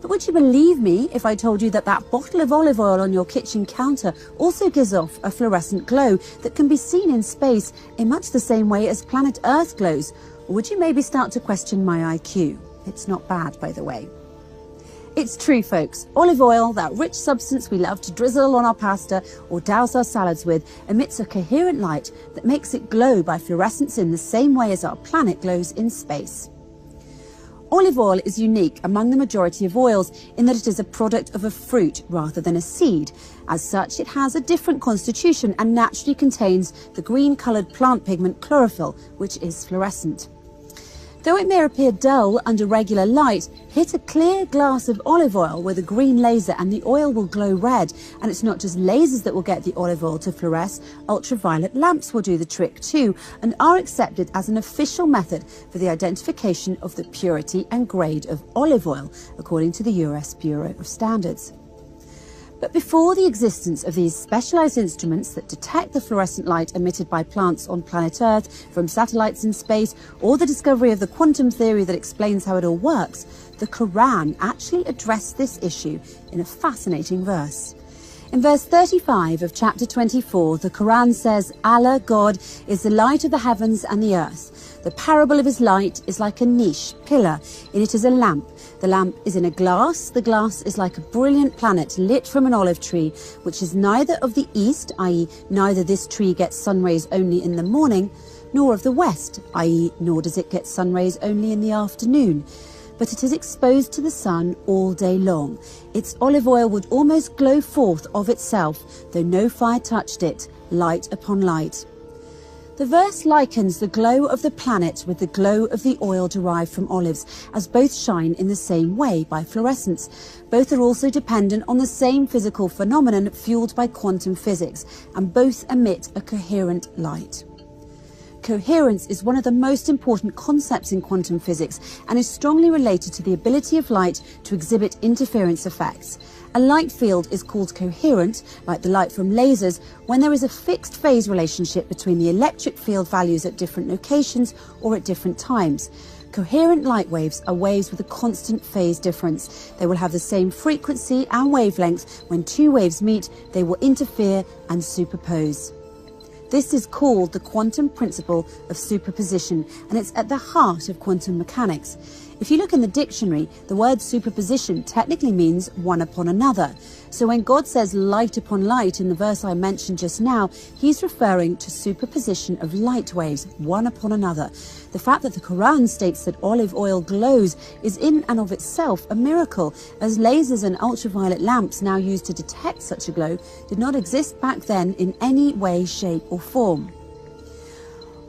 But would you believe me if I told you that that bottle of olive oil on your kitchen counter also gives off a fluorescent glow that can be seen in space in much the same way as planet Earth glows? Or would you maybe start to question my IQ? It's not bad, by the way. It's true, folks. Olive oil, that rich substance we love to drizzle on our pasta or douse our salads with, emits a coherent light that makes it glow by fluorescence in the same way as our planet glows in space. Olive oil is unique among the majority of oils in that it is a product of a fruit rather than a seed. As such, it has a different constitution and naturally contains the green-coloured plant pigment chlorophyll, which is fluorescent. Though it may appear dull under regular light, hit a clear glass of olive oil with a green laser and the oil will glow red. And it's not just lasers that will get the olive oil to fluoresce, ultraviolet lamps will do the trick too and are accepted as an official method for the identification of the purity and grade of olive oil, according to the US Bureau of Standards. But before the existence of these specialised instruments that detect the fluorescent light emitted by plants on planet Earth from satellites in space, or the discovery of the quantum theory that explains how it all works, the Quran actually addressed this issue in a fascinating verse. In verse 35 of chapter 24, the Quran says, Allah, God, is the light of the heavens and the earth. The parable of his light is like a niche, pillar. In it is a lamp. The lamp is in a glass. The glass is like a brilliant planet lit from an olive tree, which is neither of the east, i.e. neither this tree gets sun rays only in the morning, nor of the west, i.e. nor does it get sun rays only in the afternoon. But it is exposed to the sun all day long. Its olive oil would almost glow forth of itself, though no fire touched it, light upon light. The verse likens the glow of the planet with the glow of the oil derived from olives, as both shine in the same way by fluorescence. Both are also dependent on the same physical phenomenon fueled by quantum physics, and both emit a coherent light. Coherence is one of the most important concepts in quantum physics and is strongly related to the ability of light to exhibit interference effects. A light field is called coherent, like the light from lasers, when there is a fixed phase relationship between the electric field values at different locations or at different times. Coherent light waves are waves with a constant phase difference. They will have the same frequency and wavelength. When two waves meet, they will interfere and superpose. This is called the quantum principle of superposition, and it's at the heart of quantum mechanics. If you look in the dictionary, the word superposition technically means one upon another. So when God says light upon light in the verse I mentioned just now, he's referring to superposition of light waves, one upon another. The fact that the Quran states that olive oil glows is in and of itself a miracle, as lasers and ultraviolet lamps now used to detect such a glow did not exist back then in any way, shape or form.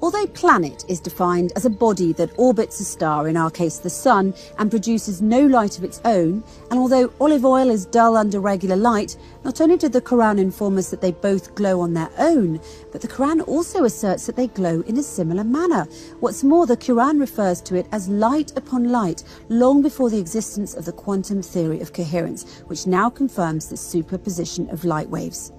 Although planet is defined as a body that orbits a star, in our case the sun, and produces no light of its own, and although olive oil is dull under regular light, not only did the Quran inform us that they both glow on their own, but the Quran also asserts that they glow in a similar manner. What's more, the Quran refers to it as light upon light, long before the existence of the quantum theory of coherence, which now confirms the superposition of light waves.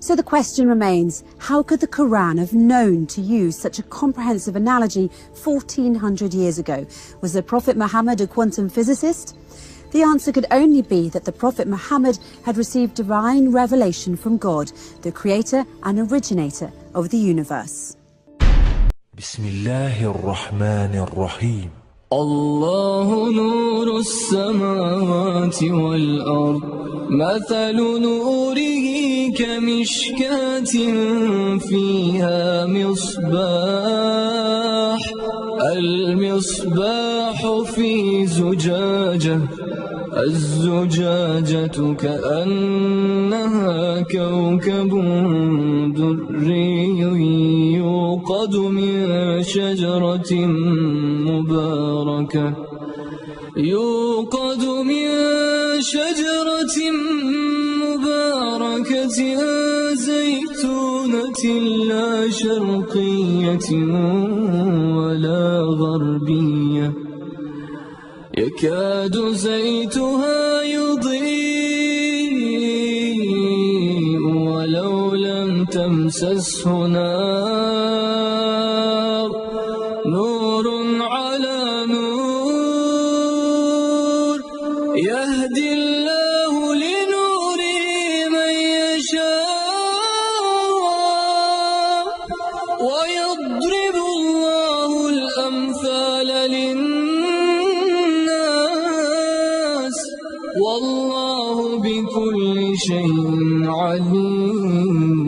So the question remains, how could the Quran have known to use such a comprehensive analogy 1400 years ago? Was the Prophet Muhammad a quantum physicist? The answer could only be that the Prophet Muhammad had received divine revelation from God, the creator and originator of the universe. Bismillahir Rahmanir Rahim. الله نور السماوات والأرض مثل نوره كمشكاة فيها مصباح المصباح في زجاجة الزجاجة كأنها كوكب دري يوقد من شجرة مباركة زيتونة لا شرقية ولا غربية يكاد زيتها يضيء ولو لم تمسسه نار نور على نور يهدي الله لنوره من يشاء ويضرب الله الأمثال للناس والله بكل شيء عليم.